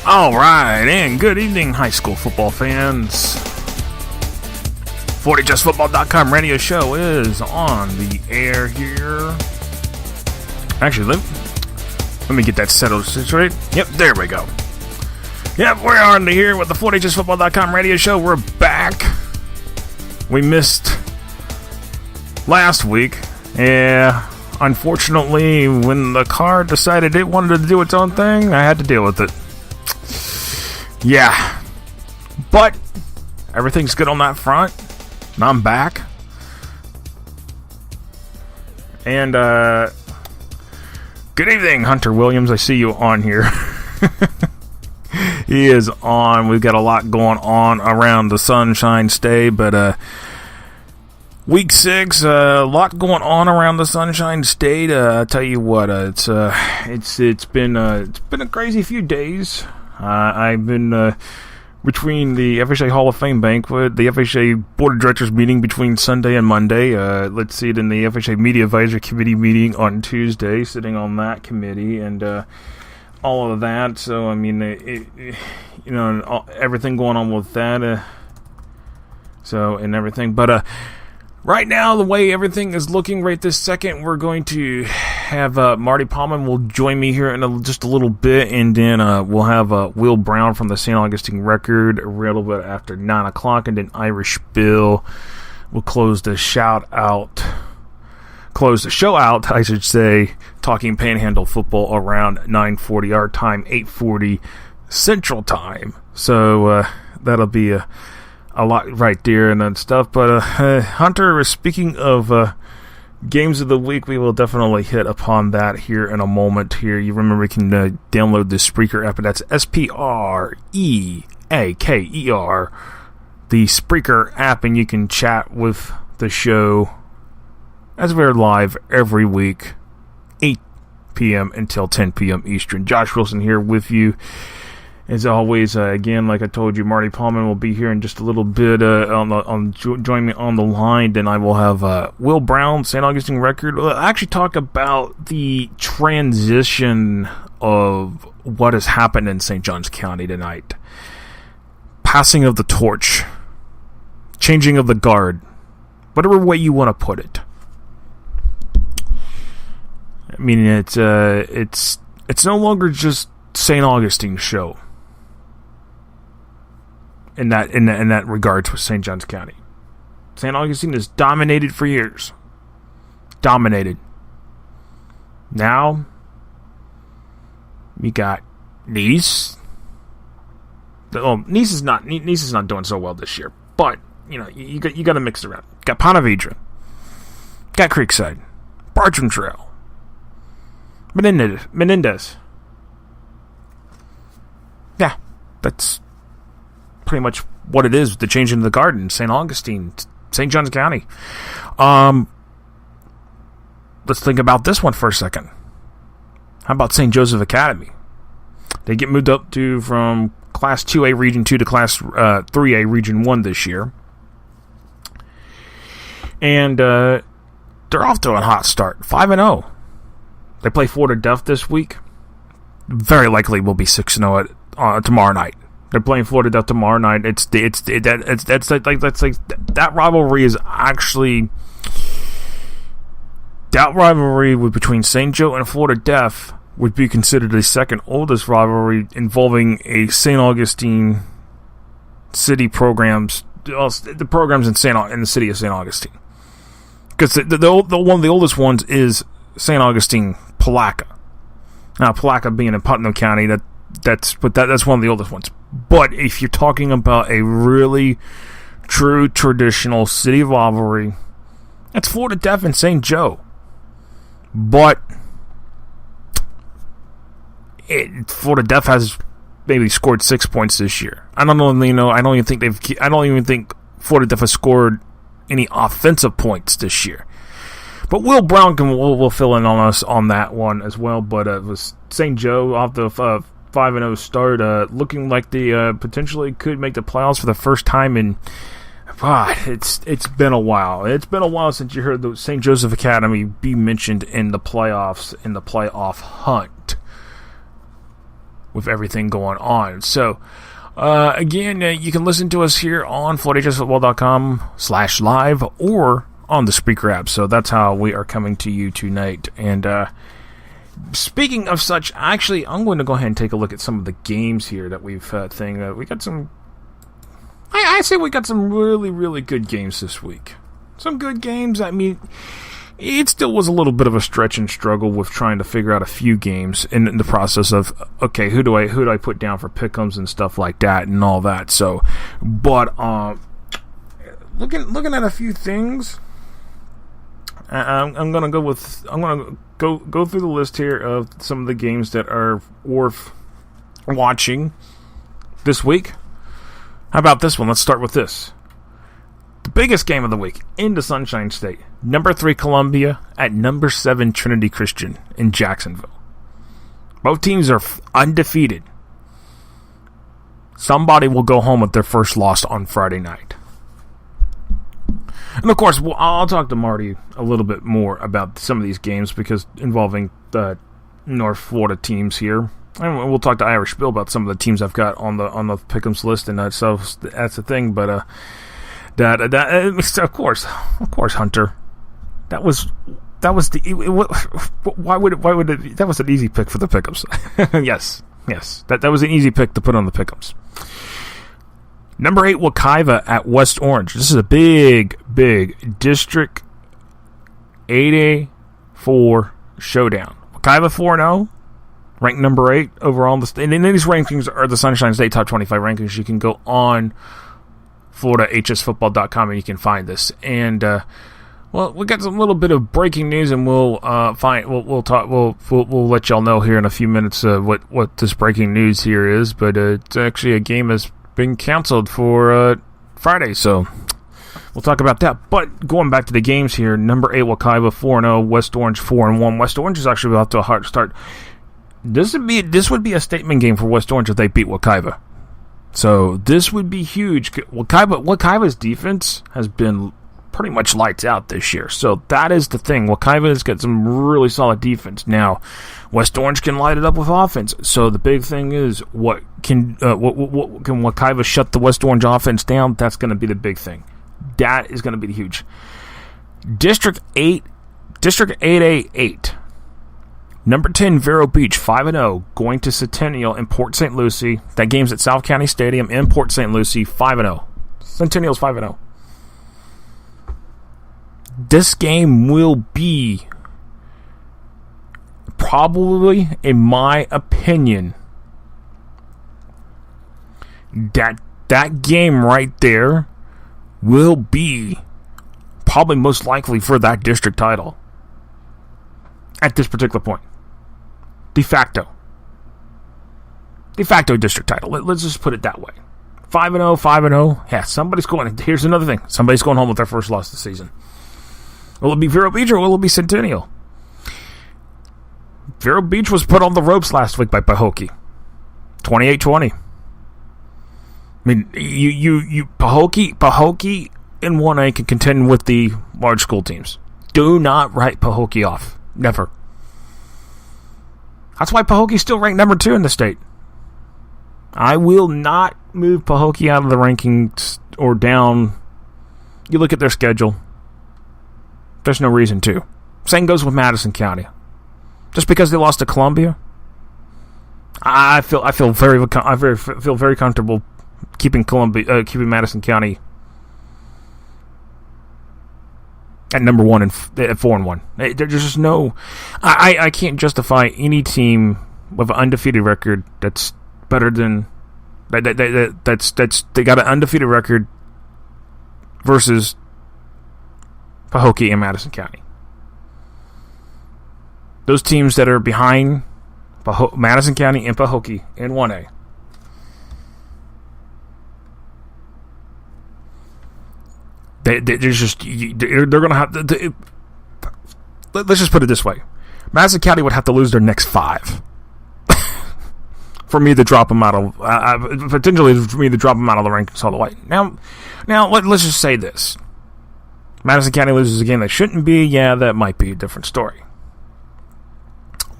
All right, and good evening, high school football fans. FHSAA radio show is on the air here. Actually, let me get that settled straight. Yep, there we go. Yep, we're on the here with the FHSAA radio show. We're back. We missed last week. Yeah, unfortunately, when the car decided it wanted to do its own thing, I had to deal with it. Yeah, but everything's good on that front. And I'm back. And, good evening, Hunter Williams. I see you on here. He is on. We've got a lot going on around the Sunshine State, but, week 6, a lot going on around the Sunshine State. I tell you what, it's been a crazy few days. I've been between the FHSAA Hall of Fame banquet, the FHSAA Board of Directors meeting between Sunday and Monday. Let's see it in the FHSAA Media Advisory Committee meeting on Tuesday, sitting on that committee, and all of that. So I mean, everything going on with that. And everything, but right now, the way everything is looking right this second, we're going to have Marty Palman will join me here in just a little bit, and then we'll have Will Brown from the St. Augustine Record a little bit after 9 o'clock, and then Irish Bill will close the show out, I should say, talking Panhandle football around 9:40 our time, 8:40 Central Time. So that'll be a lot right there and that stuff. But Hunter, speaking of games of the week, we will definitely hit upon that here in a moment here. You remember you can download the Spreaker app, and that's Spreaker, the Spreaker app, and you can chat with the show as we're live every week, 8 p.m. until 10 p.m. Eastern. Josh Wilson here with you. As always, again, like I told you, Marty Palman will be here in just a little bit. Join me on the line. Then I will have Will Brown, St. Augustine Record. We'll actually talk about the transition of what has happened in St. Johns County tonight. Passing of the torch, changing of the guard, whatever way you want to put it. I mean, it's no longer just St. Augustine's show. In that regards with St. Johns County, St. Augustine has dominated for years. Dominated. Now you got Nice. Nice is not doing so well this year, but you got to mix it around. Got Ponte Vedra, got Creekside, Bartram Trail, Menendez. Yeah, that's pretty much what it is, the change into the garden, St. Augustine, St. Johns County. Let's think about this one for a second. How about St. Joseph Academy? They get moved up from Class 2A Region 2 to Class 3A Region 1 this year. And they're off to a hot start, 5-0. They play Florida Def this week. Very likely will be 6-0 tomorrow night. They're playing Florida Def tomorrow night. That rivalry is actually, that rivalry between St. Joe and Florida Def would be considered the second oldest rivalry involving a St. Augustine city programs, the programs in the city of St. Augustine. Because the one of the oldest ones is St. Augustine Palaca. Now Palaca being in Putnam County, that's one of the oldest ones. But if you're talking about a really true traditional city rivalry, that's Florida Def and St. Joe. But Florida Def has maybe scored 6 points this year. I don't even think Florida Def has scored any offensive points this year. But Will Brown will fill in on us on that one as well. But it was St. Joe off the 5-0 start, looking like they potentially could make the playoffs for the first time in God, it's been a while. It's been a while since you heard the St. Joseph Academy be mentioned in the playoffs, in the playoff hunt. with everything going on. So, again, you can listen to us here on FloydHSFootball.com/live or on the Spreaker app. So that's how we are coming to you tonight. And speaking of such, actually, I'm going to go ahead and take a look at some of the games here that we've we got some. I say we got some really, really good games this week. Some good games. I mean, it still was a little bit of a stretch and struggle with trying to figure out a few games in the process of, okay, who do I put down for pick'ems and stuff like that and all that. So, but looking at a few things, I'm gonna go through the list here of some of the games that are worth watching this week. How about this one? Let's start with this. The biggest game of the week in the Sunshine State. Number 3 Columbia at number 7 Trinity Christian in Jacksonville. Both teams are undefeated. Somebody will go home with their first loss on Friday night. And of course, I'll talk to Marty a little bit more about some of these games because involving the North Florida teams here. And we'll talk to Irish Bill about some of the teams I've got on the Pick'ems list, and so that's the thing. But of course, Hunter, that was why would it, that was an easy pick for the Pick'ems. yes, that was an easy pick to put on the Pick'ems. Number 8 Wekiva at West Orange. This is a big District 8A4 showdown. Wekiva 4-0. Ranked number 8 overall in the state. And these rankings are the Sunshine State Top 25 rankings. You can go on FloydHSFootball.com and you can find this. And well, we got some little bit of breaking news, and we'll let y'all know here in a few minutes what this breaking news here is. But it's actually a game that's been canceled for Friday, so we'll talk about that. But going back to the games here, number 8 Wekiva 4-0, West Orange 4-1. West Orange is actually off to a hard start. This would be a statement game for West Orange if they beat Wekiva. So this would be huge. Wekiva's defense has been pretty much lights out this year. So that is the thing. Wekiva has got some really solid defense. Now, West Orange can light it up with offense. So the big thing is, what can Wekiva shut the West Orange offense down? That's going to be the big thing. That is going to be huge. District 8A8. Number 10, Vero Beach, 5-0, going to Centennial in Port St. Lucie. That game's at South County Stadium in Port St. Lucie, 5-0. Centennial's 5-0. This game will be probably, in my opinion, that game right there will be probably most likely for that district title at this particular point. De facto district title. Let's just put it that way. 5-0. Yeah, somebody's going. Here's another thing. Somebody's going home with their first loss of the season. Will it be Vero Beach or will it be Centennial? Vero Beach was put on the ropes last week by Pahokee. 28-20. I mean, you Pahokee in 1A can contend with the large school teams. Do not write Pahokee off. Never. That's why Pahokee's still ranked number 2 in the state. I will not move Pahokee out of the rankings or down. You look at their schedule. There's no reason to. Same goes with Madison County. Just because they lost to Columbia, I feel very comfortable keeping Madison County at number 1 and at 4-1. There's just no. I can't justify any team with an undefeated record that's better than that's they got an undefeated record versus Pahokee and Madison County. Those teams that are behind Madison County and Pahokee in 1A. They're going to have to. Let's just put it this way: Madison County would have to lose their next 5 for me to drop them out of potentially for me to drop them out of the rankings all the way. Now, let's just say this: Madison County loses a game that shouldn't be. Yeah, that might be a different story.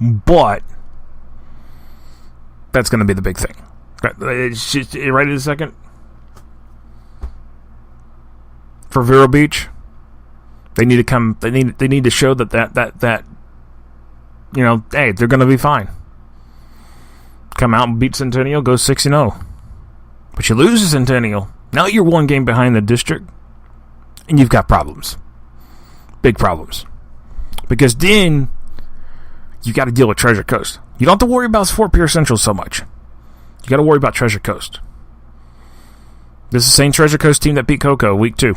But That's going to be the big thing. It's just, right in a second. For Vero Beach, they need to come. They need to show that hey, they're going to be fine. Come out and beat Centennial, go 6-0. But you lose to Centennial. Now you're one game behind the district, and you've got problems. Big problems. Because then you got to deal with Treasure Coast. You don't have to worry about Fort Pierce Central so much. You got to worry about Treasure Coast. This is the same Treasure Coast team that beat Cocoa week 2.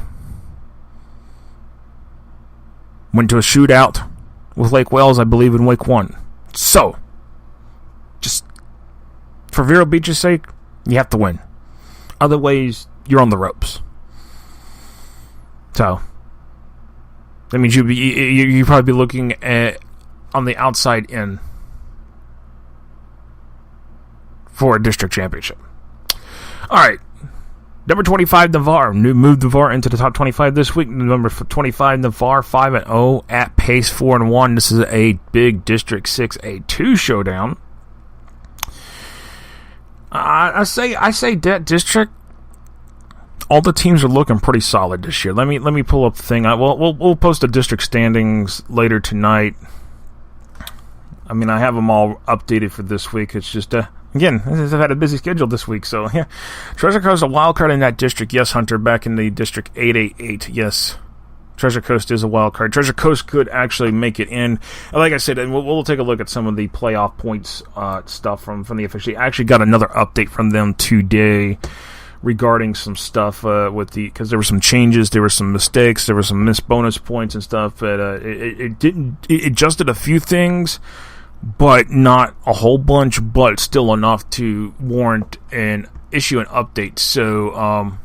Went to a shootout with Lake Wales, I believe, in week 1. So, just for Vero Beach's sake, you have to win. Otherwise, you're on the ropes. So, that means you'd probably be looking at on the outside in for a district championship. All right. Number 25, Navarre. Moved Navarre into the top 25 this week. Number 25, Navarre, 5-0 at pace 4-1. This is a big District 6A2 showdown. I say that district. All the teams are looking pretty solid this year. Let me pull up the thing. We'll post the district standings later tonight. I mean, I have them all updated for this week. It's just again, I've had a busy schedule this week, so yeah. Treasure Coast a wild card in that district. Yes, Hunter, back in the District 888. Yes, Treasure Coast is a wild card. Treasure Coast could actually make it in. Like I said, and we'll take a look at some of the playoff points stuff from the FHSAA. I actually got another update from them today regarding some stuff because there were some changes, there were some mistakes, there were some missed bonus points and stuff. But it adjusted a few things, but not a whole bunch, but still enough to warrant an issue an update. So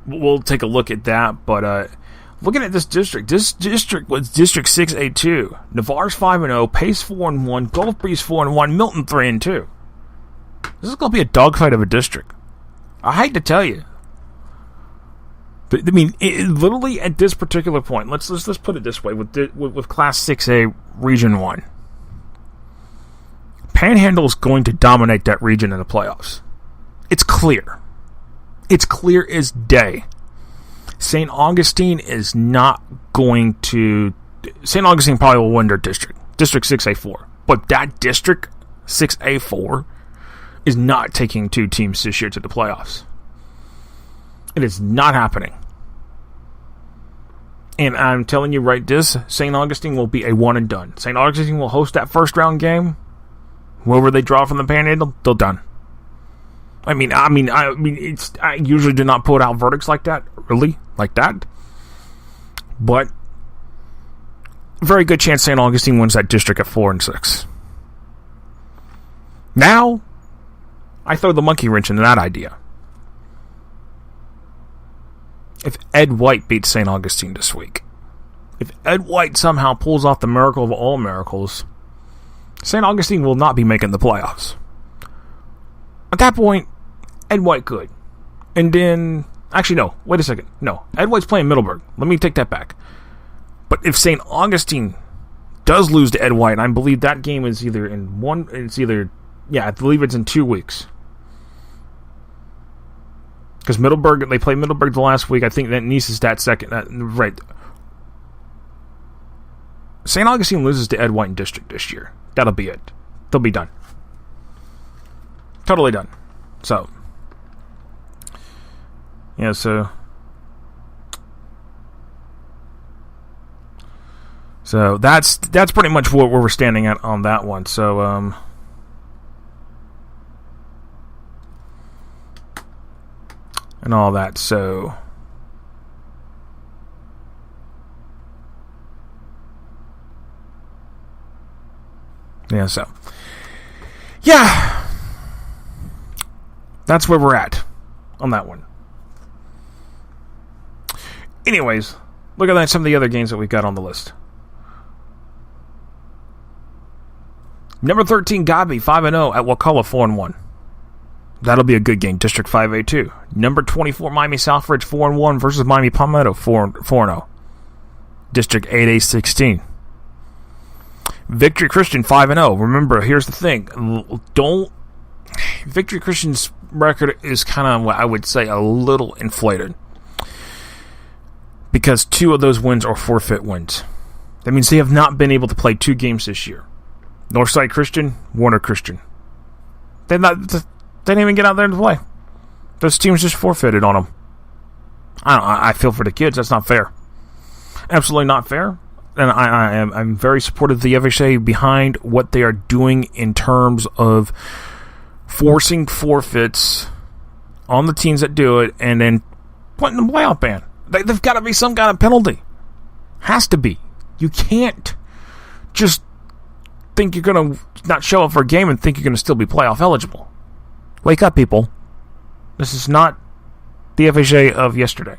we'll take a look at that. But looking at this district was District 6A2. Navarre's 5-0, Pace 4-1, Gulf Breeze 4-1, Milton 3-2. This is going to be a dogfight of a district. I hate to tell you. But, I mean, literally at this particular point, let's put it this way with Class 6A Region 1. Panhandle is going to dominate that region in the playoffs. It's clear. It's clear as day. St. Augustine is not going to... St. Augustine probably will win their district. District 6A4. But that district, 6A4, is not taking 2 teams this year to the playoffs. It is not happening. And I'm telling you right this, St. Augustine will be a one and done. St. Augustine will host that first round game. Whoever they draw from the Panhandle, they're done. I usually do not put out verdicts like that, really, like that. But very good chance St. Augustine wins that district at 4-6. Now, I throw the monkey wrench into that idea. If Ed White beats St. Augustine this week, if Ed White somehow pulls off the miracle of all miracles, St. Augustine will not be making the playoffs. At that point, Ed White could. And then... Actually, no. Wait a second. No. Ed White's playing Middleburg. Let me take that back. But if St. Augustine does lose to Ed White, and I believe that game is either in one... It's either... Yeah, I believe it's in 2 weeks. Because Middleburg... They played Middleburg the last week. I think that Nice is that second... right. St. Augustine loses to Ed White in District this year. That'll be it. They'll be done. Totally done. So, yeah, so that's pretty much where we're standing at on that one. So, and all that. So, yeah, so, yeah. That's where we're at on that one. Anyways, look at that, some of the other games that we've got on the list. Number 13, Gabi, 5-0 at Wakulla, 4-1. That'll be a good game. District 5A2. Number 24, Miami Southridge, 4-1 versus Miami Palmetto, 4-0. District 8A16. Victory Christian, 5-0. Remember, here's the thing. Don't Victory Christian's record is kind of, what I would say, a little inflated. Because 2 of those wins are forfeit wins. That means they have not been able to play 2 games this year. Northside Christian, Warner Christian. They didn't even get out there to play. Those teams just forfeited on them. I feel for the kids. That's not fair. Absolutely not fair. And I'm very supportive of the FHSAA behind what they are doing in terms of forcing forfeits on the teams that do it and then putting the playoff ban. There's got to be some kind of penalty. Has to be. You can't just think you're going to not show up for a game and think you're going to still be playoff eligible. Wake up, people. This is not the FHSAA of yesterday.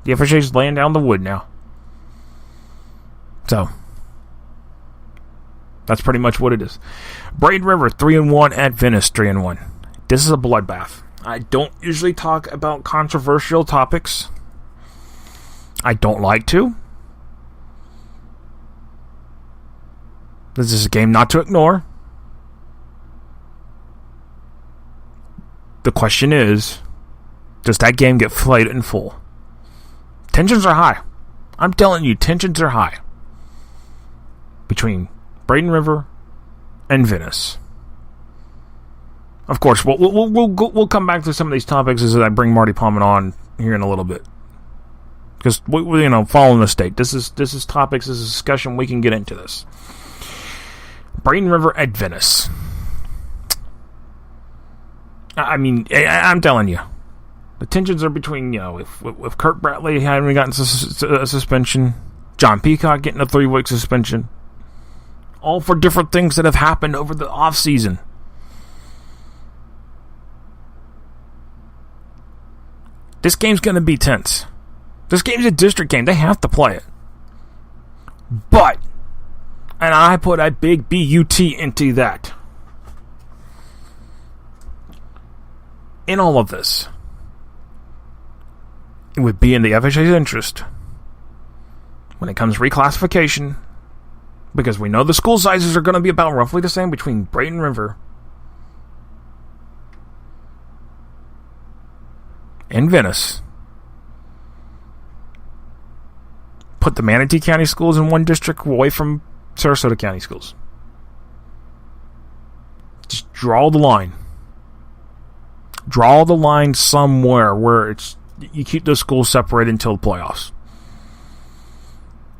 The FHSAA is laying down the wood now. So, that's pretty much what it is. Braden River 3-1 at Venice 3-1. This is a bloodbath. I don't usually talk about controversial topics. I don't like to. This is a game not to ignore. The question is, does that game get played in full? Tensions are high. I'm telling you, tensions are high between Braden River and Venice. Of course, we'll come back to some of these topics as I bring Marty Palmer on here in a little bit. Because we following the state, this is topics, this is discussion. We can get into this. Braden River at Venice. I mean, I'm telling you, the tensions are between if Kirk Bradley having gotten a suspension, John Peacock getting a 3-week suspension, all for different things that have happened over the off season. This game's going to be tense. This game's a district game. They have to play it. But, and I put a big BUT into that. In all of this, it would be in the FHA's interest when it comes to reclassification, because we know the school sizes are going to be about roughly the same between Braden River and Venice. Put the Manatee County schools in one district away from Sarasota County schools. Just draw the line. Draw the line somewhere where you keep those schools separated until the playoffs.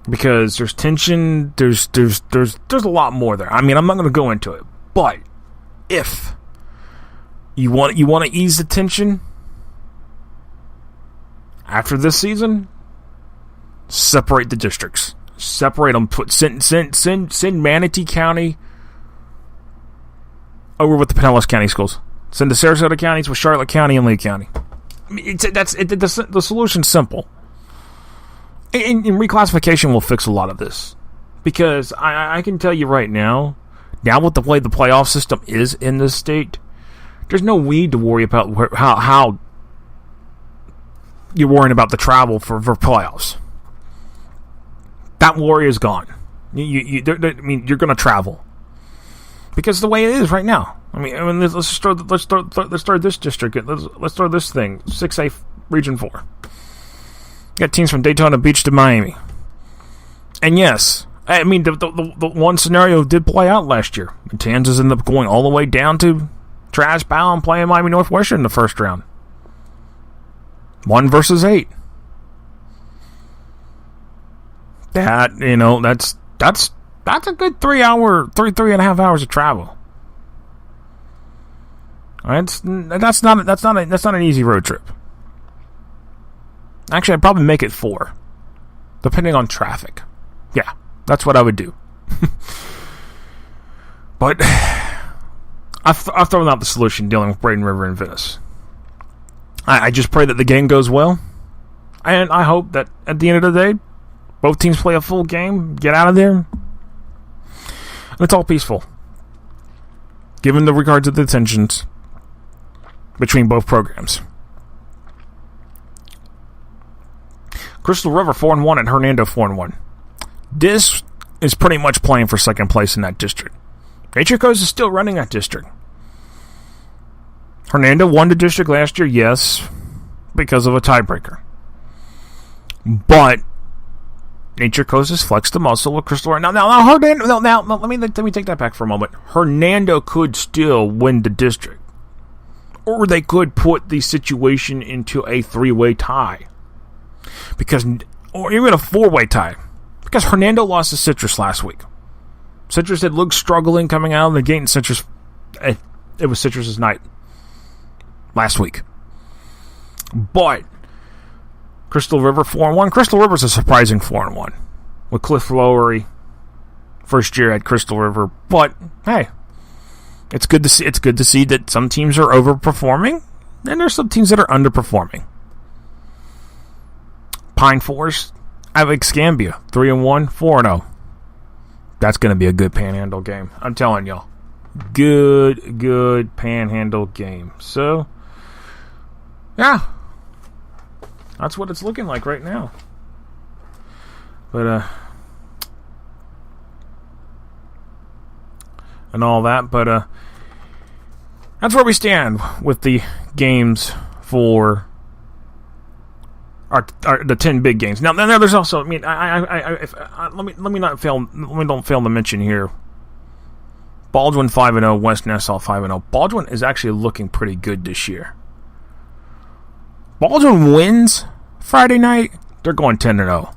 Because there's tension, there's a lot more there. I mean, I'm not going to go into it, but if you want to ease the tension after this season, separate the districts. Separate them. Send Manatee County over with the Pinellas County schools. Send the Sarasota counties with Charlotte County and Lee County. I mean, the solution's simple. And reclassification will fix a lot of this. Because I can tell you right now with the way the playoff system is in this state, there's no need to worry about how you're worrying about the travel for playoffs. That worry is gone. You're going to travel because the way it is right now. I mean, let's start this district. Let's start this thing. 6A Region 4. Got teams from Daytona Beach to Miami. And yes, I mean the one scenario did play out last year. Matanzas ended up going all the way down to Trash Bowl and playing Miami Northwestern in the first round. 1 versus 8. That's a good 3.5 hours of travel. That's not an easy road trip. Actually, I'd probably make it 4, depending on traffic. Yeah, that's what I would do. But I've thrown out the solution dealing with Braden River and Venice. I just pray that the game goes well, and I hope that at the end of the day, both teams play a full game, get out of there, and it's all peaceful. Given the regards of the tensions between both programs. Crystal River 4-1 and Hernando 4-1. This is pretty much playing for second place in that district. Nature Coast is still running that district. Hernando won the district last year, yes, because of a tiebreaker. But Nature Coast has flexed the muscle with Crystal. Now, Hernando. Now, let me take that back for a moment. Hernando could still win the district, or they could put the situation into a 3-way tie, or even a 4-way tie, because Hernando lost to Citrus last week. Citrus had looked struggling coming out of the gate, and Citrus, it was Citrus's night last week. But Crystal River 4-1. Crystal River's a surprising 4-1 with Cliff Lowery. First year at Crystal River, but hey, it's good to see. It's good to see that some teams are overperforming, and there's some teams that are underperforming. Pine Forest, Escambia 3-1, 4-0. That's going to be a good Panhandle game. I'm telling y'all, good Panhandle game. So, yeah. That's what it's looking like right now. But, and all that. But, that's where we stand with the games for the 10 big games. Now there's also, I mean, let me don't fail to mention here. Baldwin 5-0, West Nassau 5-0. Baldwin is actually looking pretty good this year. Baldwin wins Friday night, they're going 10-0.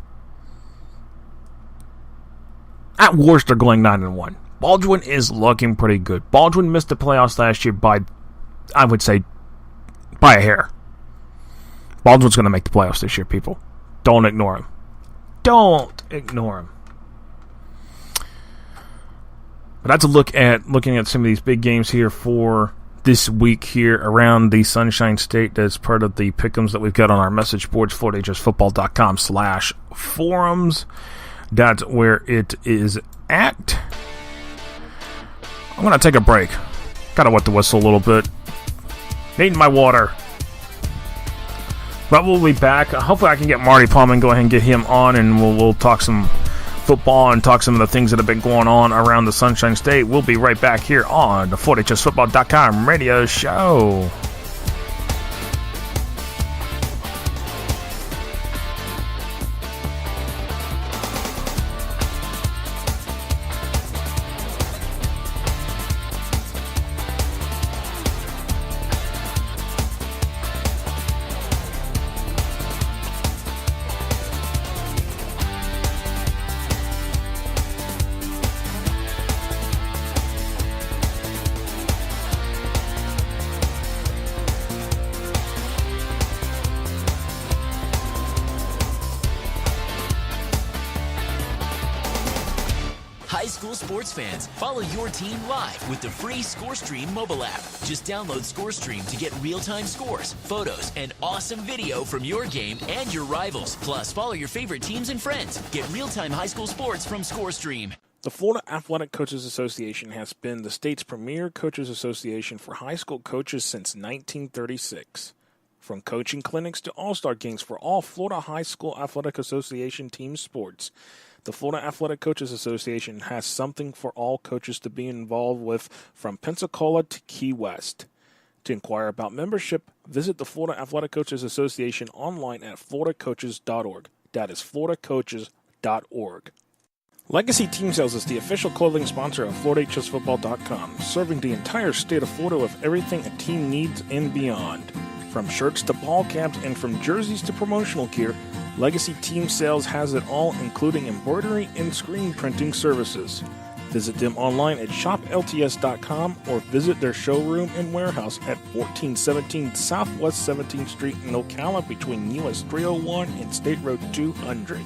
At worst, they're going 9-1. Baldwin is looking pretty good. Baldwin missed the playoffs last year by, I would say, by a hair. Baldwin's going to make the playoffs this year, people. Don't ignore him. Don't ignore him. But that's a looking at some of these big games here for this week here around the Sunshine State. That's part of the pick'ems that we've got on our message boards, FloorDHSFootball.com/forums. That's where it is at. I'm going to take a break. Got to wet the whistle a little bit. Needing my water. But we'll be back. Hopefully I can get Marty Palmer and go ahead and get him on, and we'll talk some football and talk some of the things that have been going on around the Sunshine State. We'll be right back here on the FloorDHSFootball.com radio show. High school sports fans, follow your team live with the free ScoreStream mobile app. Just download ScoreStream to get real-time scores, photos, and awesome video from your game and your rivals. Plus, follow your favorite teams and friends. Get real-time high school sports from ScoreStream. The Florida Athletic Coaches Association has been the state's premier coaches association for high school coaches since 1936. From coaching clinics to all-star games for all Florida High School Athletic Association team sports, the Florida Athletic Coaches Association has something for all coaches to be involved with, from Pensacola to Key West. To inquire about membership, visit the Florida Athletic Coaches Association online at floridacoaches.org. That is floridacoaches.org. Legacy Team Sales is the official clothing sponsor of FloorDHSFootball.com, serving the entire state of Florida with everything a team needs and beyond. From shirts to ball caps and from jerseys to promotional gear, Legacy Team Sales has it all, including embroidery and screen printing services. Visit them online at shoplts.com or visit their showroom and warehouse at 1417 Southwest 17th Street in Ocala between US 301 and State Road 200.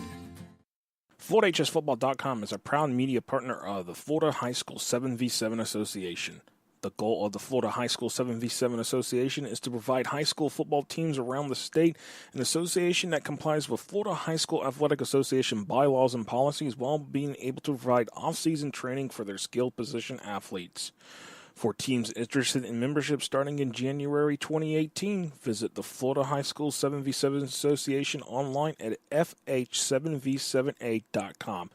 FloorDHSFootball.com is a proud media partner of the Florida High School 7v7 Association. The goal of the Florida High School 7v7 Association is to provide high school football teams around the state an association that complies with Florida High School Athletic Association bylaws and policies while being able to provide off-season training for their skilled position athletes. For teams interested in membership starting in January 2018, visit the Florida High School 7v7 Association online at FH7v7a.com.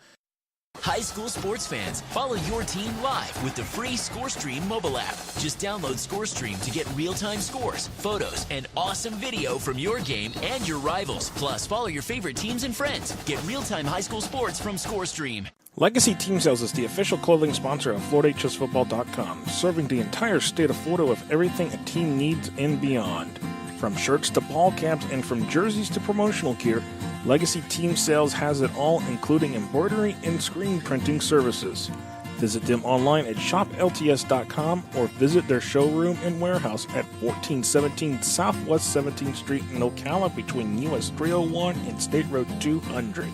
High school sports fans, follow your team live with the free ScoreStream mobile app. Just download ScoreStream to get real-time scores, photos, and awesome video from your game and your rivals. Plus, follow your favorite teams and friends. Get real-time high school sports from ScoreStream. Legacy Team Sales is the official clothing sponsor of FloorHSFootball.com, serving the entire state of Florida with everything a team needs and beyond. From shirts to ball caps and from jerseys to promotional gear, Legacy Team Sales has it all, including embroidery and screen printing services. Visit them online at shoplts.com or visit their showroom and warehouse at 1417 Southwest 17th Street in Ocala between US 301 and State Road 200.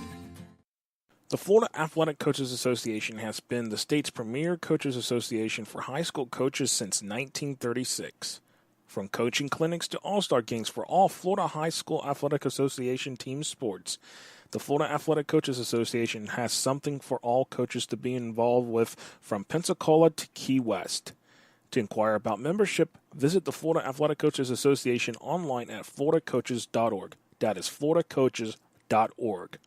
The Florida Athletic Coaches Association has been the state's premier coaches association for high school coaches since 1936. From coaching clinics to all-star games for all Florida High School Athletic Association team sports, the Florida Athletic Coaches Association has something for all coaches to be involved with from Pensacola to Key West. To inquire about membership, visit the Florida Athletic Coaches Association online at floridacoaches.org. That is floridacoaches.org.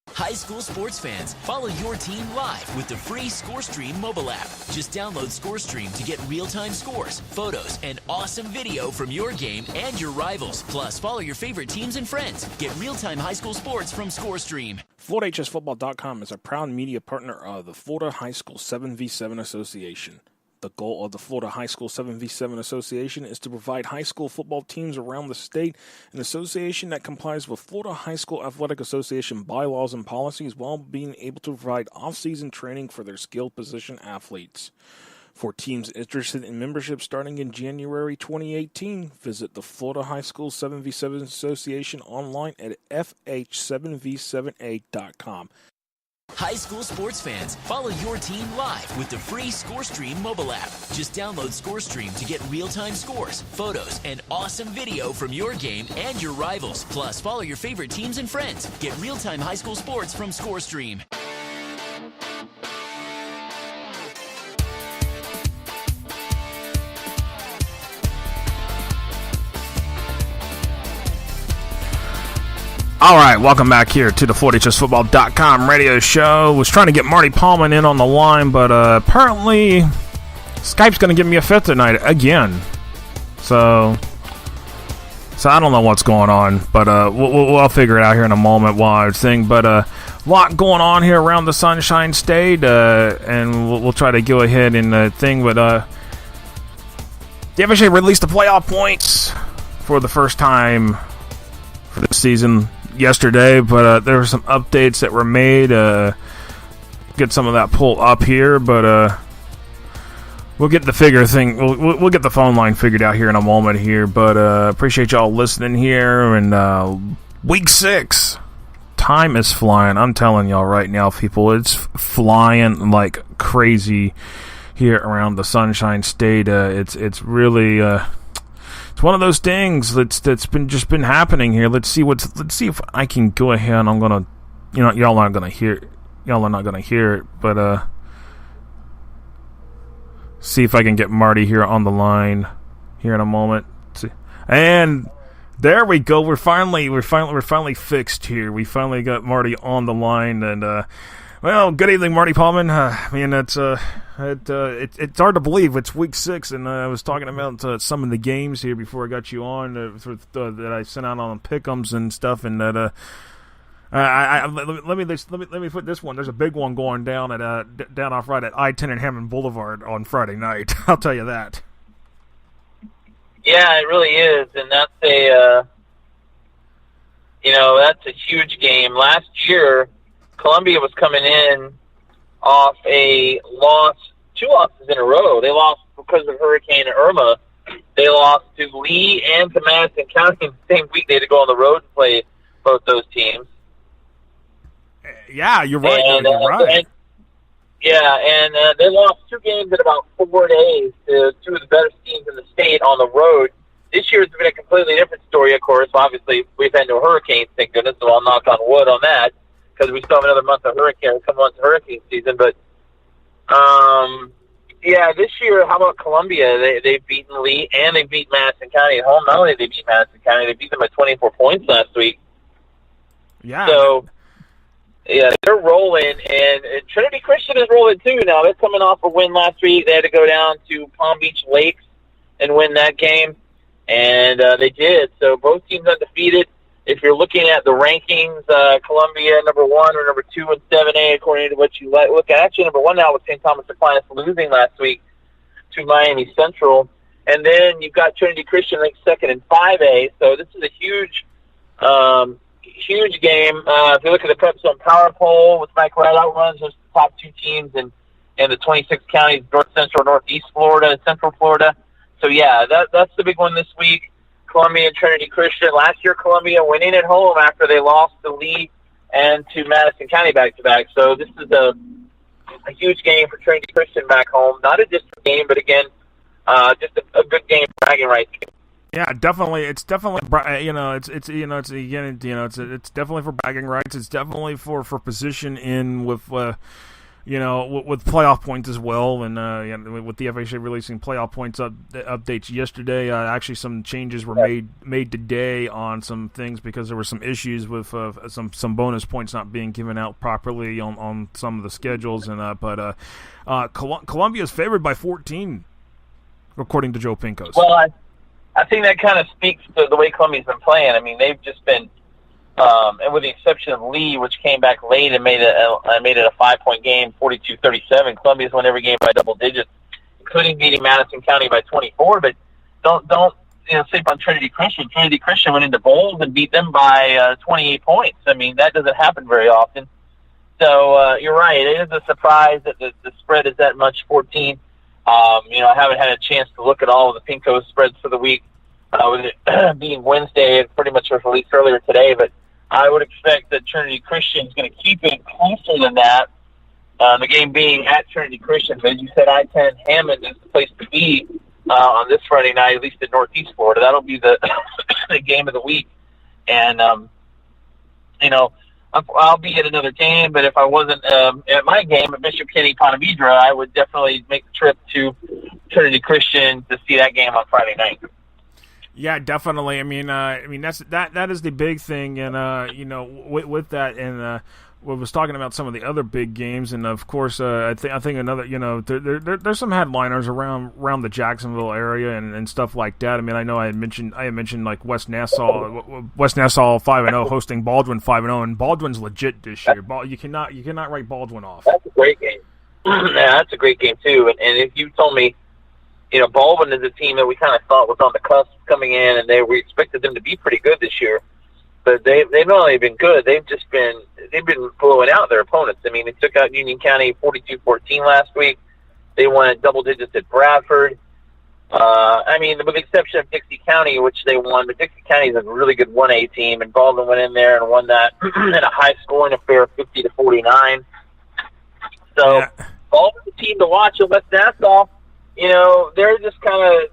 High school sports fans, follow your team live with the free ScoreStream mobile app. Just download ScoreStream to get real-time scores, photos, and awesome video from your game and your rivals. Plus, follow your favorite teams and friends. Get real-time high school sports from ScoreStream. FloorHSFootball.com is a proud media partner of the Florida High School 7v7 Association. The goal of the Florida High School 7v7 Association is to provide high school football teams around the state an association that complies with Florida High School Athletic Association bylaws and policies while being able to provide off-season training for their skilled position athletes. For teams interested in membership starting in January 2018, visit the Florida High School 7v7 Association online at FH7v7A.com. High school sports fans, follow your team live with the free ScoreStream mobile app. Just download ScoreStream to get real-time scores, photos, and awesome video from your game and your rivals. Plus, follow your favorite teams and friends. Get real-time high school sports from ScoreStream. All right, welcome back here to the FloorHSFootball.com radio show. Was trying to get Marty Paulman in on the line, but apparently Skype's going to give me a fifth tonight again. So I don't know what's going on, but we'll figure it out here in a moment while I sing. But a lot going on here around the Sunshine State, and we'll try to go ahead and thing. But the FHSAA released the playoff points for the first time for this season yesterday, but there were some updates that were made. Get some of that pulled up here, but we'll get the figure thing. We'll get the phone line figured out here in a moment here. But appreciate y'all listening here. And week 6, time is flying. I'm telling y'all right now, people, it's flying like crazy here around the Sunshine State. It's really. It's one of those things that's been happening here. Let's see if I can go ahead. I'm gonna, y'all are not gonna hear it, but see if I can get Marty here on the line here in a moment. And there we go. We're finally fixed here. We finally got Marty on the line, and well, good evening, Marty Paulman. It's hard to believe it's week 6, and I was talking about some of the games here before I got you on that I sent out on pick'ems and stuff, and that let me put this one. There's a big one going down at down off right at I-10 and Hammond Boulevard on Friday night. I'll tell you that. Yeah, it really is, and that's that's a huge game. Last year, Columbia was coming in off a loss, 2 losses in a row. They lost because of Hurricane Irma. They lost to Lee and to Madison County in the same week. They had to go on the road and play both those teams. Yeah, you're right. You're right. They lost 2 games in about 4 days to 2 of the best teams in the state on the road. This year has been a completely different story, of course. Obviously, we've had no hurricanes, thank goodness, so I'll knock on wood on that, because we still have another month of hurricane season. But, this year, how about Columbia? They've beaten Lee and they beat Madison County at home. Not only did they beat Madison County, they beat them by 24 points last week. Yeah. So, Yeah, they're rolling, and Trinity Christian is rolling too. Now they're coming off a win last week. They had to go down to Palm Beach Lakes and win that game, and they did. So both teams undefeated. If you're looking at the rankings, Columbia number 1 or number 2 in 7A, according to what you look at. Actually, number 1 now with St. Thomas Aquinas losing last week to Miami Central, and then you've got Trinity Christian ranked 2nd in 5A. So this is a huge game. If you look at the Prep Zone Power Poll, with Mike Rideout runs, there's the top 2 teams in the 26 counties, North Central, Northeast Florida, and Central Florida. So, yeah, that's the big one this week, Columbia and Trinity Christian. Last year, Columbia winning at home after they lost to Lee and to Madison County back-to-back. So this is a huge game for Trinity Christian back home. Not a district game, but, again, just a good game for bragging rights. Yeah, definitely. It's definitely, it's definitely for bragging rights. It's definitely for position in with with playoff points as well. And with the FHA releasing playoff points updates yesterday, actually some changes were made today on some things because there were some issues with some bonus points not being given out properly on some of the schedules. But Columbia is favored by 14, according to Joe Pincos. Well, I think that kind of speaks to the way Columbia's been playing. I mean, they've just been, and with the exception of Lee, which came back late and made it a 5-point game, 42-37. Columbia's won every game by double digits, including beating Madison County by 24. But don't sleep on Trinity Christian. Trinity Christian went into bowls and beat them by 28 points. I mean, that doesn't happen very often. So you're right. It is a surprise that the spread is that much, 14. I haven't had a chance to look at all of the Pinko spreads for the week, with it being Wednesday. It pretty much was released earlier today, but I would expect that Trinity Christian is going to keep it closer than that. The game being at Trinity Christian, but as you said, I-10 Hammond is the place to be on this Friday night, at least in Northeast Florida. That'll be the the game of the week, and I'll be at another game, but if I wasn't at my game at Bishop Kenny Ponte Vedra, I would definitely make the trip to Trinity Christian to see that game on Friday night. Yeah, definitely. I mean, that is the big thing, and with that, and we was talking about some of the other big games, and of course, I think another, there's some headliners around the Jacksonville area and stuff like that. I mean, I know I had mentioned like West Nassau 5-0 hosting Baldwin 5-0, and Baldwin's legit this year. You cannot write Baldwin off. That's a great game. Yeah, that's a great game too. And if you told me, Baldwin is a team that we kind of thought was on the cusp coming in, and we expected them to be pretty good this year. But they've not only been good, they've been blowing out their opponents. I mean, they took out Union County 42-14 last week. They won at double digits at Bradford. With the exception of Dixie County, which they won, but Dixie County is a really good 1A team, and Baldwin went in there and won that in a high-scoring affair of 50-49. So, yeah. Baldwin's a team to watch at West Nassau. They're just kind of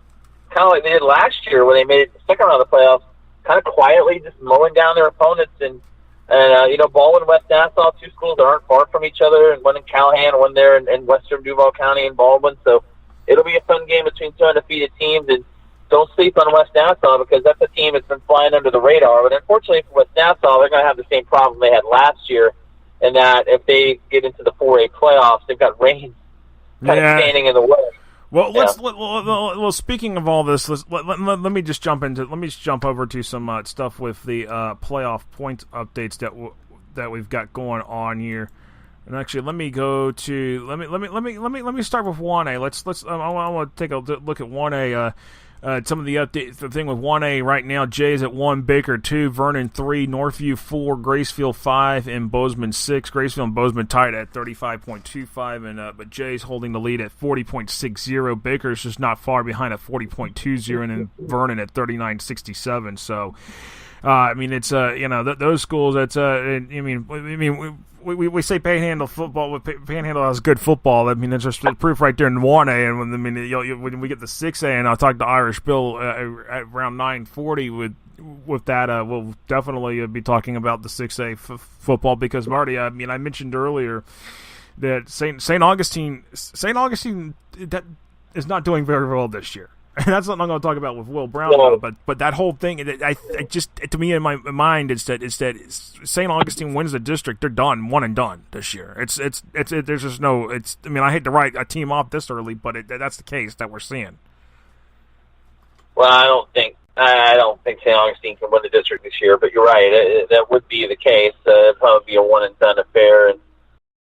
like they did last year when they made it the second round of the playoffs, kind of quietly just mowing down their opponents. And Baldwin and West Nassau, two schools that aren't far from each other, and one in Callahan, one there in western Duval County in Baldwin. So it'll be a fun game between two undefeated teams. And don't sleep on West Nassau, because that's a team that's been flying under the radar. But unfortunately for West Nassau, they're going to have the same problem they had last year, in that if they get into the 4A playoffs, they've got rain kind of standing in the way. Well, speaking of all this, let me just jump over to some stuff with the playoff points updates that we've got going on here. And actually, let me start with 1A. I want to take a look at 1A. Some of the updates. The thing with 1A right now, Jay's at 1, Baker 2, Vernon 3, Northview 4, Gracefield 5, and Bozeman 6. Gracefield and Bozeman tied at 35.25, and but Jay's holding the lead at 40.60. Baker's just not far behind at 40.20, and then Vernon at 39.67. So, it's those schools. That's we say Panhandle football. Panhandle has good football. I mean, that's just proof right there in 1A. And when we get the 6A, and I'll talk to Irish Bill at around 9:40 with that. We'll definitely be talking about the 6A football, because Marty. I mentioned earlier that St. Augustine that is not doing very well this year. And that's something I'm going to talk about with Will Brown, Well, though. But that whole thing, I just, to me in my mind, it's that St. Augustine wins the district, they're done, one and done this year. There's just no. I mean, I hate to write a team off this early, but that's the case that we're seeing. Well, I don't think St. Augustine can win the district this year, but you're right. That would be the case. It'd probably be a one and done affair, and